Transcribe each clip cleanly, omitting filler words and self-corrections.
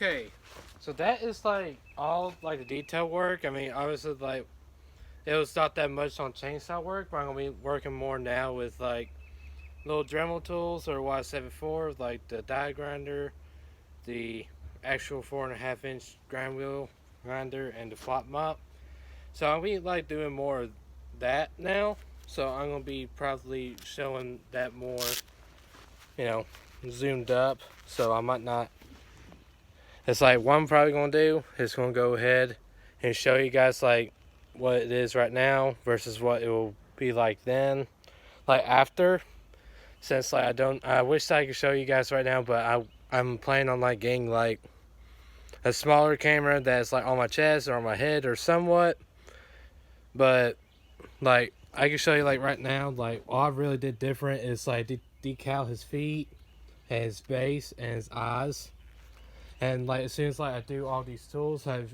Okay, so that is like all like the detail work. I mean, obviously, like it was not that much on chainsaw work, but I'm gonna be working more now with like little Dremel tools, or what I said before, like the die grinder, the actual 4.5 inch grind wheel grinder, and the flop mop. So I'll be like doing more of that now. So I'm gonna be probably showing that more, you know, zoomed up. So I might not. It's like what I'm probably gonna do is gonna go ahead and show you guys like what it is right now versus what it will be like then, like after. Since like I wish I could show you guys right now, but I'm planning on like getting like a smaller camera that's like on my chest or on my head or somewhat. But like I can show you like right now, like all I really did different is like decal his feet and his base and his eyes. And like as soon as like I do all these tools, I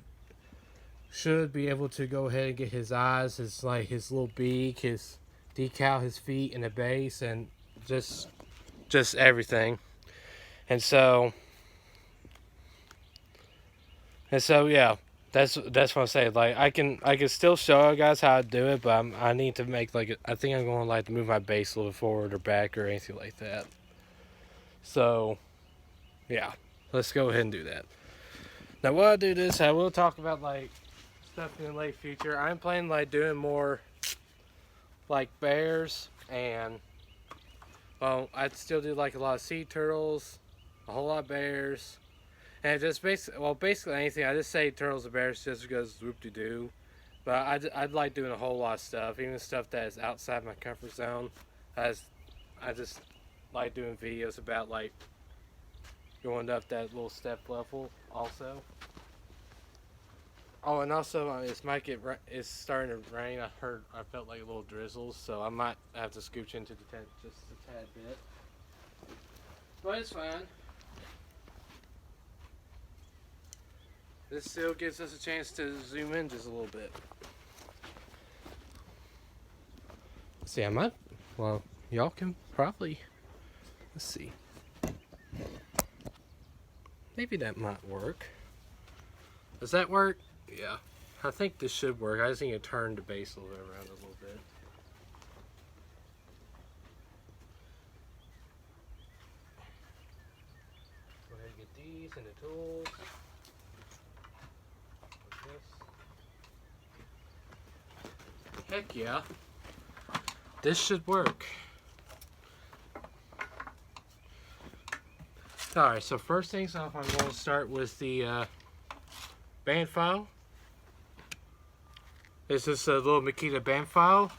should be able to go ahead and get his eyes, his like his little beak, his decal, his feet and the base, and just everything. And so yeah, that's what I'm saying. Like I can still show you guys how to do it, but I need to make like I think I'm going to like to move my base a little forward or back or anything like that. So yeah, let's go ahead and do that. Now while I do this, I will talk about like stuff in the late future. I'm planning like doing more like bears, and well, I'd still do like a lot of sea turtles, a whole lot of bears, and just basically anything. I just say turtles and bears just because whoop de doo. But I'd like doing a whole lot of stuff, even stuff that is outside my comfort zone. As I just like doing videos about like going up that little step level also. Oh, and also it's starting to rain. I felt like a little drizzles, so I might have to scooch into the tent just a tad bit. But it's fine. This still gives us a chance to zoom in just a little bit. See, I might. Well, y'all can probably. Let's see. Maybe that might work. Does that work? Yeah. I think this should work. I just need to turn the base a little bit around a little bit. Go ahead and get these and the tools. Like this. Heck yeah. This should work. Alright, so first things off, I'm going to start with the band file. This is a little Makita band file.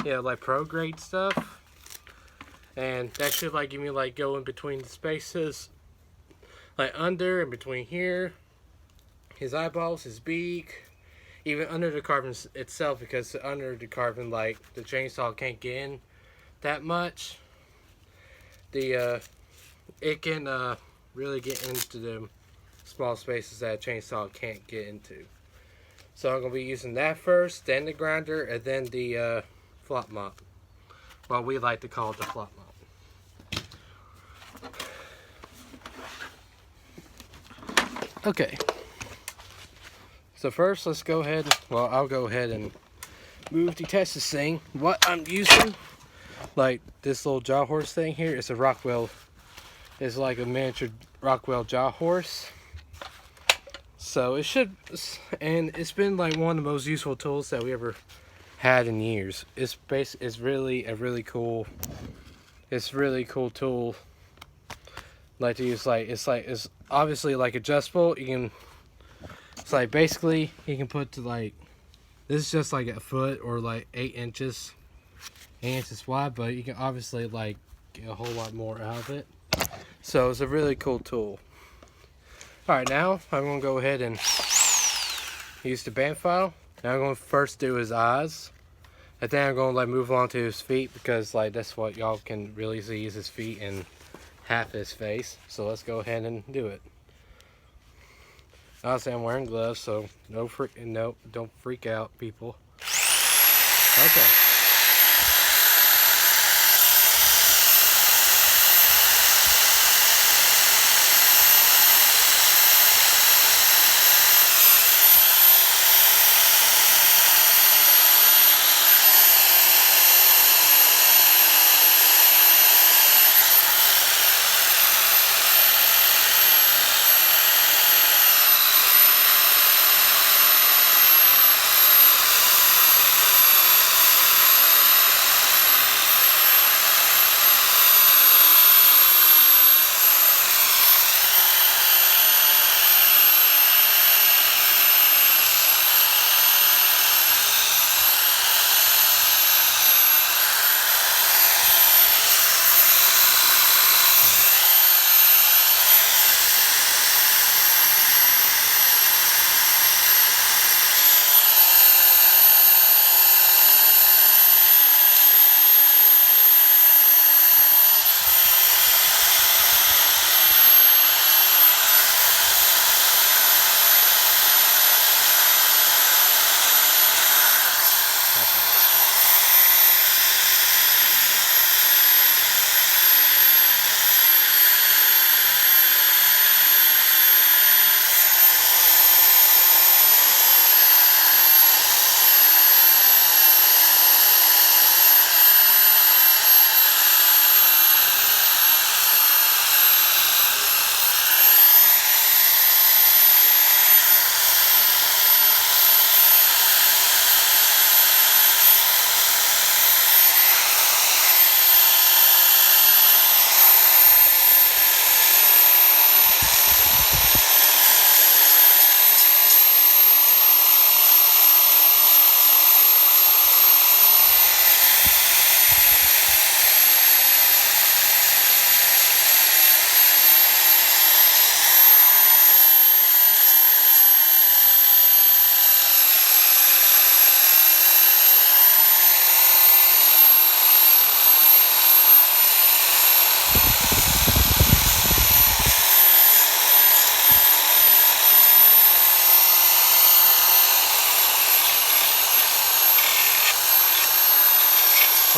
Yeah, like pro grade stuff. And that should like give me like go in between the spaces. Like under and between here. His eyeballs, his beak. Even under the carbon itself, because under the carbon like the chainsaw can't get in that much. It can really get into the small spaces that a chainsaw can't get into. So I'm going to be using that first, then the grinder, and then the flop mop. Well, we like to call it the flop mop. Okay. So first, let's go ahead. Well, I'll go ahead and detach this thing. What I'm using, like this little jaw horse thing here, is a Rockwell. It's like a miniature Rockwell jaw horse. So it should, and it's been like one of the most useful tools that we ever had in years. It's really a really cool tool. Like to use, like it's obviously like adjustable. It's like basically you can put to like, this is just like a foot or like 8 inches wide, but you can obviously like get a whole lot more out of it. So it's a really cool tool. Alright, now I'm going to go ahead and use the band file. Now I'm going to first do his eyes. And then I'm going to like move on to his feet, because like that's what y'all can really see is his feet and half his face. So let's go ahead and do it. Obviously I'm wearing gloves, so no, don't freak out, people. Okay.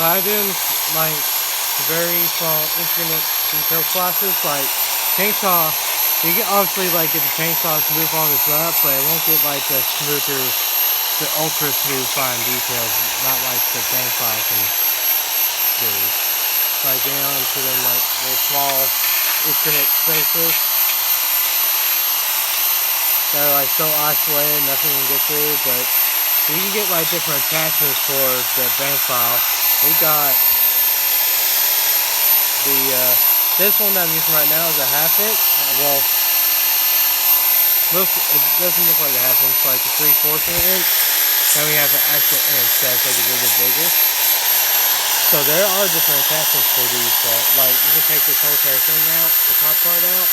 I do like very small infinite detail classes, like chainsaw. You can obviously like get the chainsaw to move all this up, but it won't get like the smoother, the ultra smooth fine details, not like the bandsaw can do. Like getting onto them like little small infinite spaces that are like so isolated, nothing can get through, but you can get like different attachments for the bandsaw. We got the this one that I'm using right now is a half inch. Well, it doesn't look like a half inch, like a 3/4 of an inch. Then we have an actual inch that's like a little bit bigger. So there are different attachments for these. Like you can take this whole entire thing out, the top part out,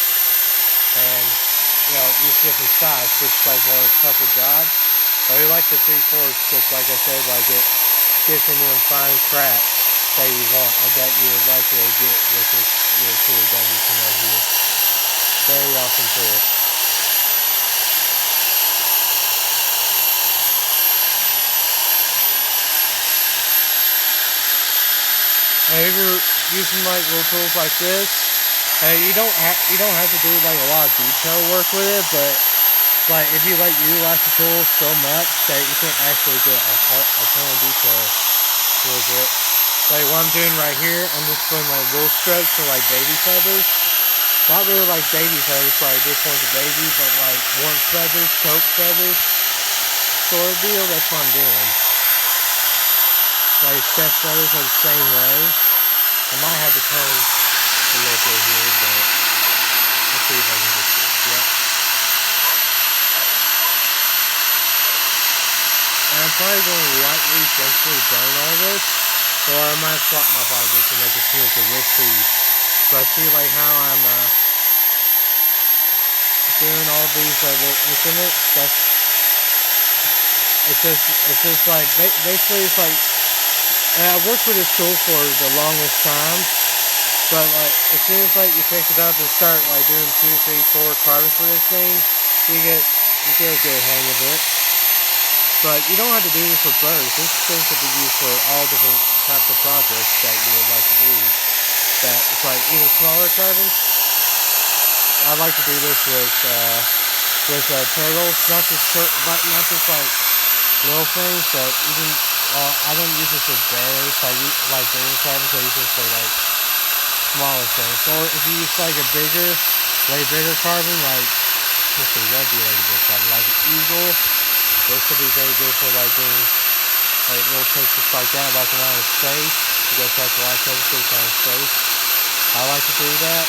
and use different size. Just like more tougher jobs. But we like the 3/4 because, like I said, like it gets into them fine cracks that you want or that you would like to get with this little tool that we can right here. Very awesome tool. And if you're using like little tools like this, you don't have to do like a lot of detail work with it, but like if you like utilize the tool so much that you can actually get a ton of detail with it. Like what I'm doing right here, I'm just putting like little strokes for like baby feathers. Not really like baby feathers, like this one's a baby, but like warmth feathers, coat feathers, sort of deal. That's what I'm doing. Like chest feathers are the same way. I might have to tone a little bit here, but let's see if I can get this. Yep. And I'm probably going to lightly, gently burn all this, or I might flop my body just to make it smooth because we'll see. So I see like how I'm doing all these little increments. It's just like basically it's like. And I worked with this tool for the longest time, but like as soon as like you pick it up and start like doing 2, 3, 4 carving for this thing, you get a good hang of it. But you don't have to do this with birds. This thing could be used for all different types of projects that you would like to do. That it's like even smaller carving. I like to do this with turtles, not just like little things, but even. I don't use this with bears, I use like bigger carvings, I use this for like smaller things. Or if you use like a way bigger carving, like, let's see, that'd be like a big carving, like an eagle. This would be very good for like doing like little pictures like that, like around his face. You guys have to watch everything on his face. I like to do that.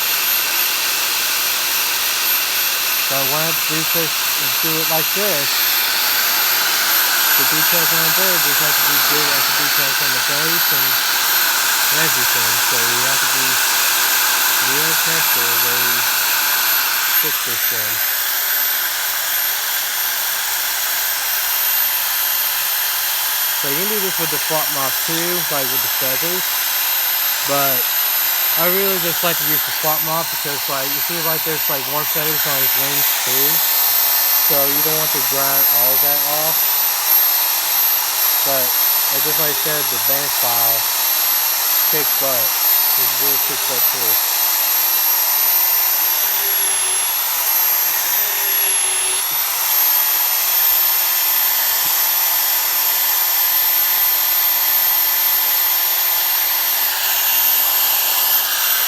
So when I do it like this, the details on the bird just have to be good as the details on the base and everything. So you have to be real careful where you fix this thing. So you can do this with the flop mop too, like with the feathers. But I really just like to use the flop mop because like you see like there's like more feathers on his wings too. So you don't want to grind all that off. But just like I said, the band file kicks butt. It's a real kick butt tool.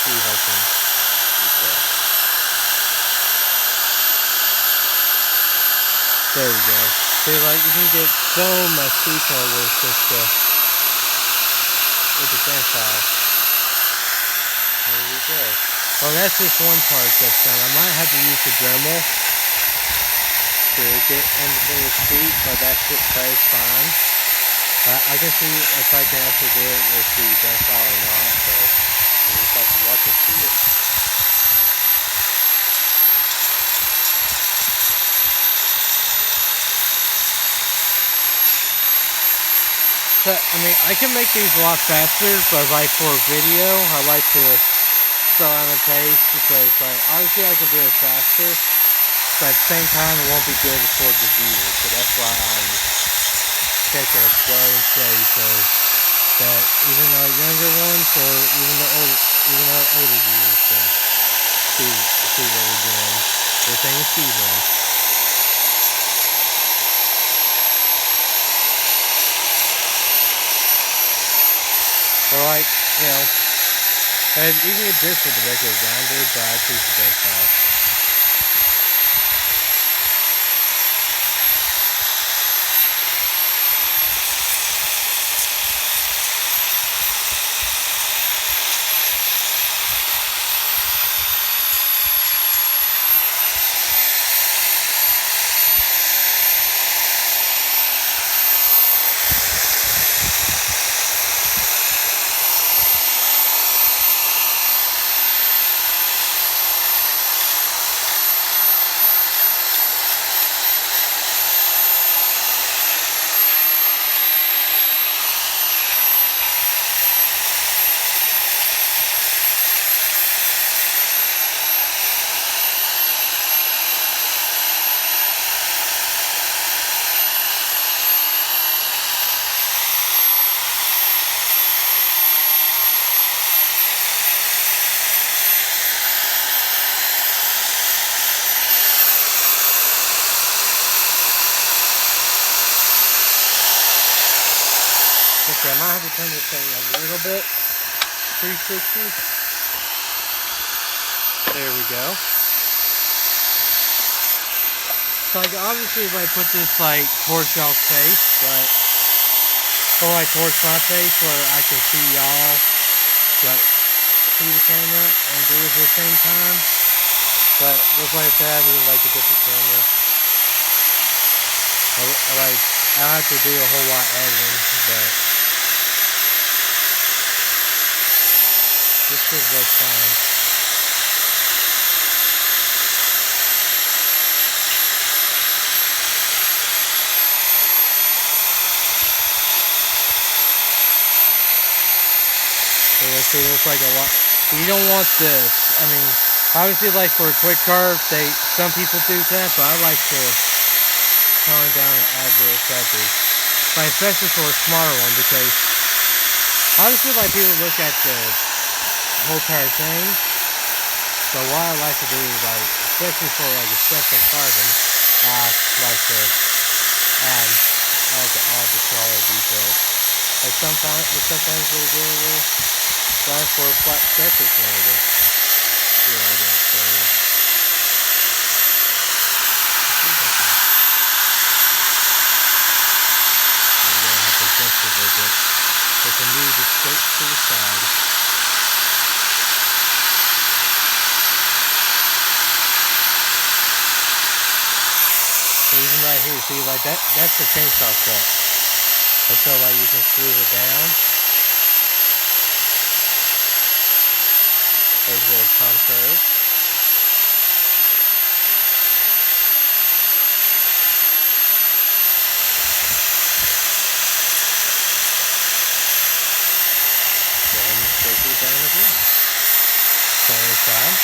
See if I can get that. There we go. See, like you can get so much detail with the band file. There we go. Well, that's just one part that's done. I might have to use the Dremel to get into the feet, but that is fine. I can see if I can actually do it with the band file or not, so you just have to watch and see it. So, I mean, I can make these a lot faster, but like for a video, I like to slow down the pace because like obviously I can do it faster, but at the same time it won't be good for the viewer. So that's why I'm taking it slow and steady. So that even our younger ones or even our older viewers can see what we're doing. This ain't speedrun. Or like, you know, and you can get this with the regular grinder, but I choose the best sauce. Okay, I might have to turn this thing a little bit 360. There we go. So like obviously if I put this like towards y'all's face, but or like towards my face where I can see y'all, like see the camera and do this at the same time. But just like I said, I need like a different camera. I have to do a whole lot of editing, but this should work fine. So let's see, there's like a lot. You don't want this. I mean, obviously like for a quick curve, some people do that, but I like to tone down and add little feathers. Like especially for a smaller one, because obviously like people look at the whole entire thing. So what I like to do is like, especially for like a special carbon, I like to add the smaller details. Like sometimes they get a little flat for a flat surface later. You know, so you don't have to adjust it a little bit. They can move it straight to the side. So even right here, see like that's the chainsaw cut. And so like you can smooth it down. There's a little tongue curve. Then take it down again. Same side.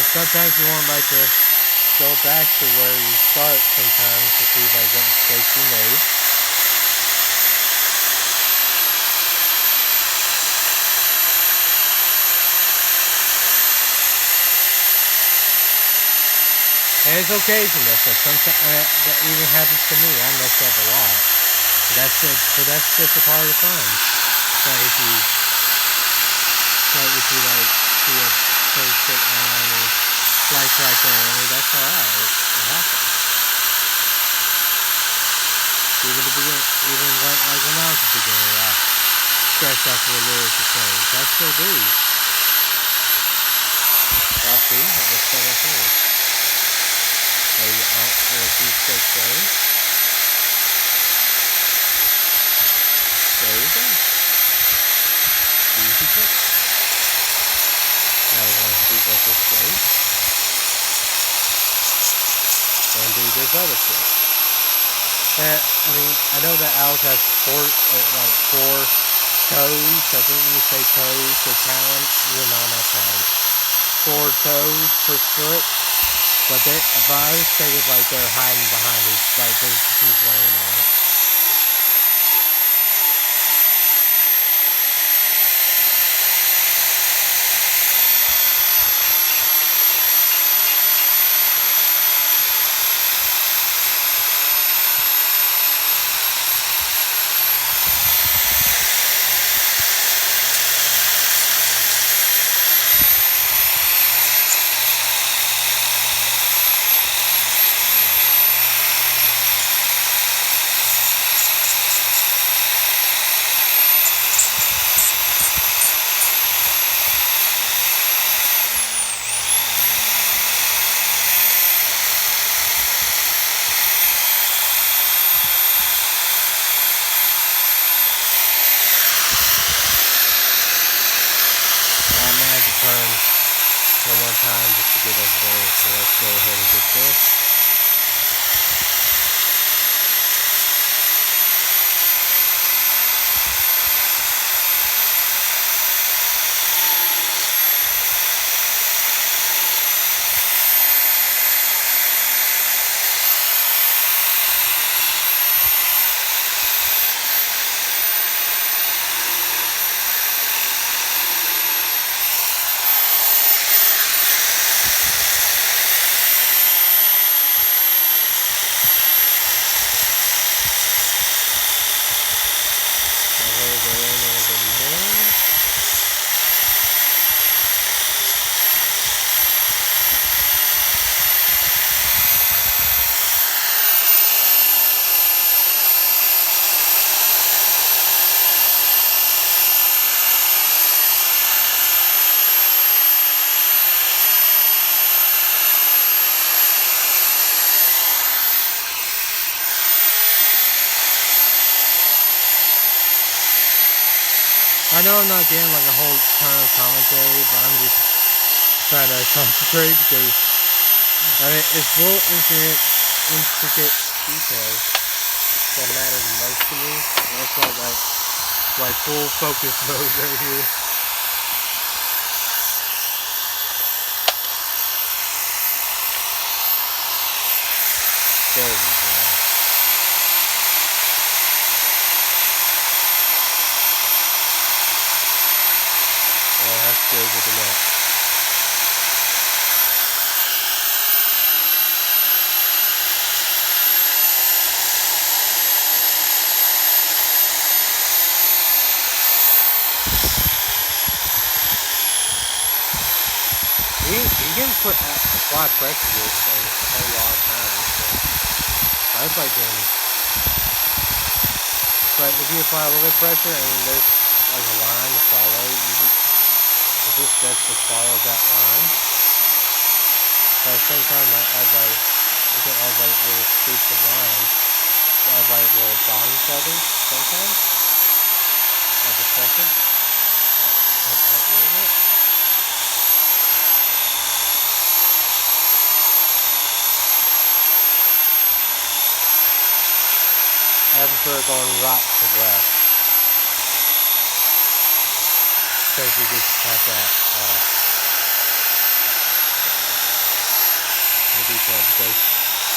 Sometimes you want like to go back to where you start sometimes to see like what mistakes you made. And it's okay to mess up. Sometimes that even happens to me. I mess up a lot. That's just a part of the fun. Like if you like see a pretty straight line or slice right there, I mean that's alright. It happens. Even when I was a beginner, I stressed out for a little to change. I still do. I'll see. I'll just start right there. There you go. A few straight there. There you go. keep it. Now we're going to speak up this space. And do this other shit. And, I mean, I know that owls have four toes. I think when you say toes or talon, you're not talon. 4 toes per foot. But I always figured like they're hiding behind his, like he's laying on it. Turn one more time just to get over there, so let's go ahead and get this. I know I'm not getting like a whole ton of commentary, but I'm just trying to concentrate because I mean it's little intricate details that matter the most to me. And that's why like full focus mode right here. There we go. That's good with the net. You can apply pressure to this thing a whole lot of times. So I just like doing it. But if you apply a little bit of pressure and there's like a line to follow, it's just best to follow that line. But at the same time, you can add like little streaks of lines. Add like little bottom feathers sometimes. At the second. Add that a little bit. I prefer going right to left. Because you just have that detail. Because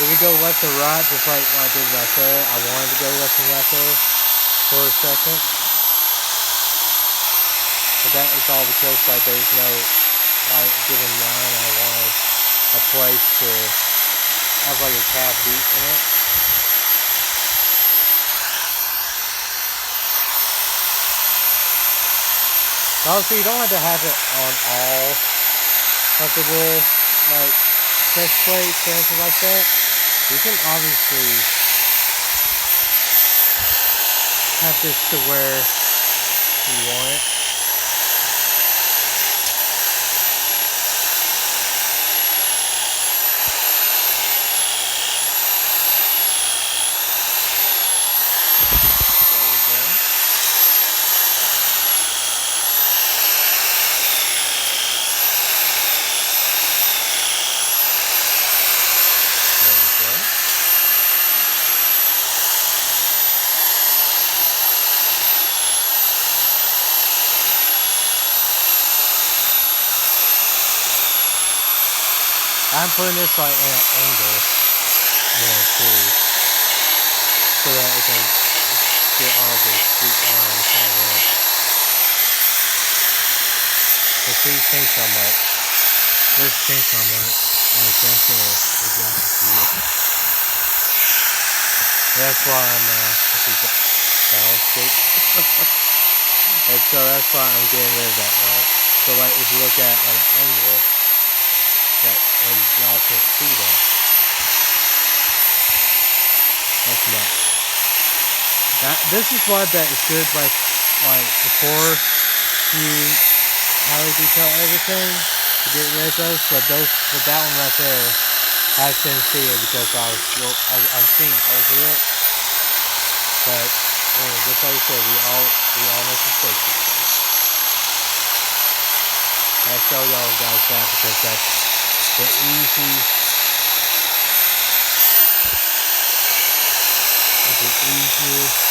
if you go left to right, just like what I did right there, I wanted to go left and right there for a second. But that is all because like there's no like given line. I wanted a place to have like a cab beat in it. Obviously, you don't have to have it on all of the little, like, test plates or anything like that. You can obviously have this to where you want it. I'm putting this like in an angle, too, so that it can get all the sweet lines I want. The see, chainsaw mark. There's chainsaw mark. Like right there. You guys can see it. That's why I'm and so that's why I'm getting rid of that mark. So like if you look at it on an angle, that and y'all can't see that. That's nuts. This is why that is good like before you highly detail everything to get rid of those, but that one right there I couldn't see it because I'm seeing over it. But anyway, just like I said, we all make mistakes. I show y'all guys that because that's the easy. It's the easiest.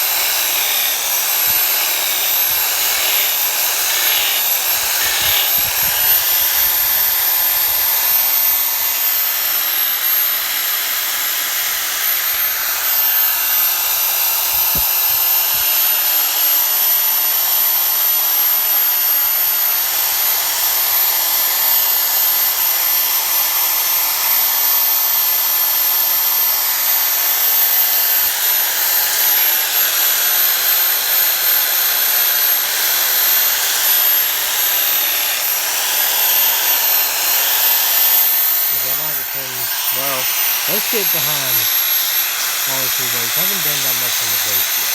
Well, let's get behind all the 2 blades. I haven't done that much on the blades yet.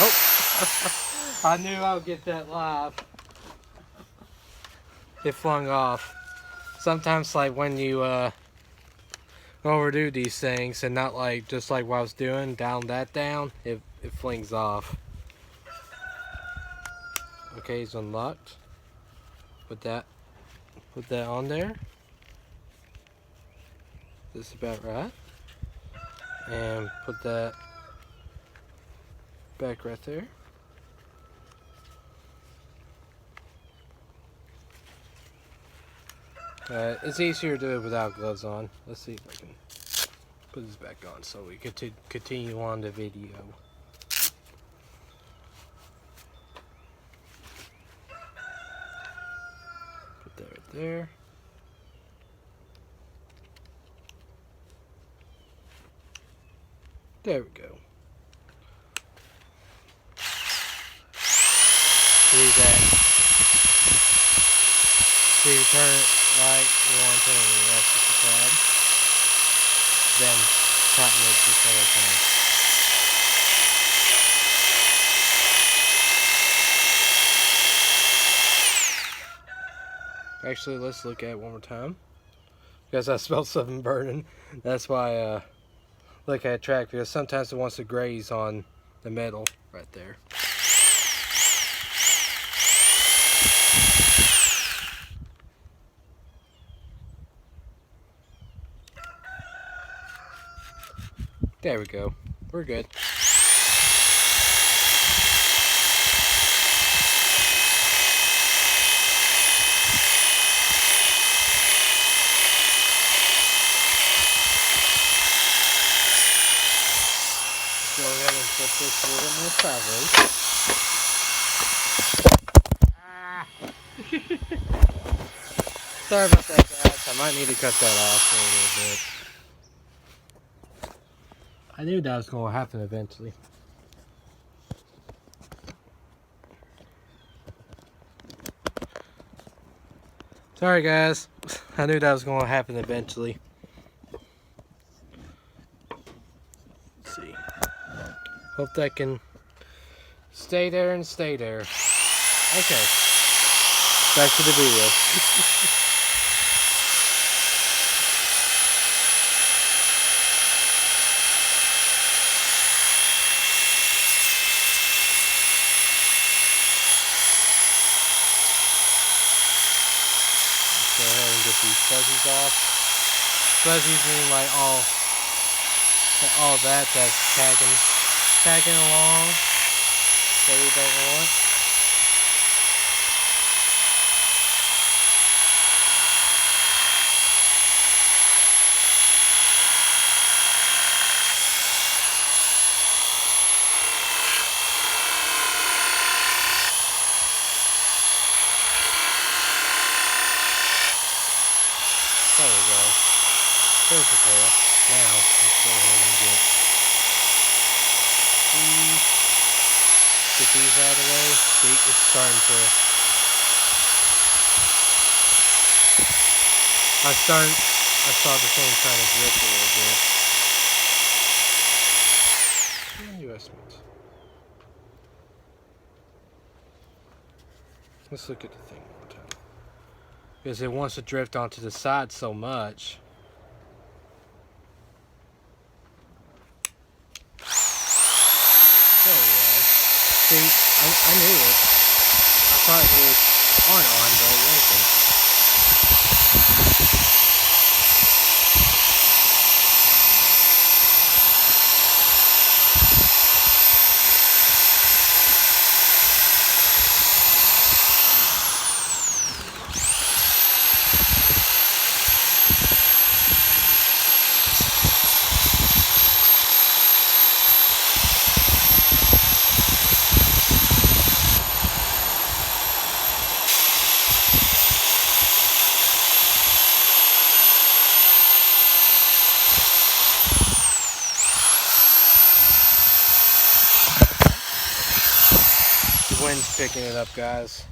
Oh! I knew I would get that live. It flung off. Sometimes like when you overdo these things and not like just like what I was doing, it flings off. Okay, it's unlocked. Put that on there. This is about right. And put that back right there. It's easier to do it without gloves on. Let's see if I can put this back on so we can continue on the video. Put that right there. There we go. See that? So you turn it right, you want to turn it left if you can. Then tighten it just at a time. Actually, let's look at it one more time. Because I smelled something burning. That's why I look at track, because sometimes it wants to graze on the metal right there. There we go. We're good. Go ahead and put this a little more sideways. Sorry about that, guys. I might need to cut that off a little bit. I knew that was going to happen eventually. Sorry, guys. I knew that was going to happen eventually. Let's see. Hope that can stay there and stay there. Okay. Back to the video. Go ahead and get these fuzzies off. fuzzies mean like all that's tagging along that we don't want. There we go. There's the tail. Now, let's go ahead and get these out of the way. See, it's starting to... I saw the thing trying to drift a little bit. Investments. Let's look at the thing one more time. Because it wants to drift onto the side so much. There we go. See, I knew it. I thought it was on, but it wasn't. The wind's picking it up, guys.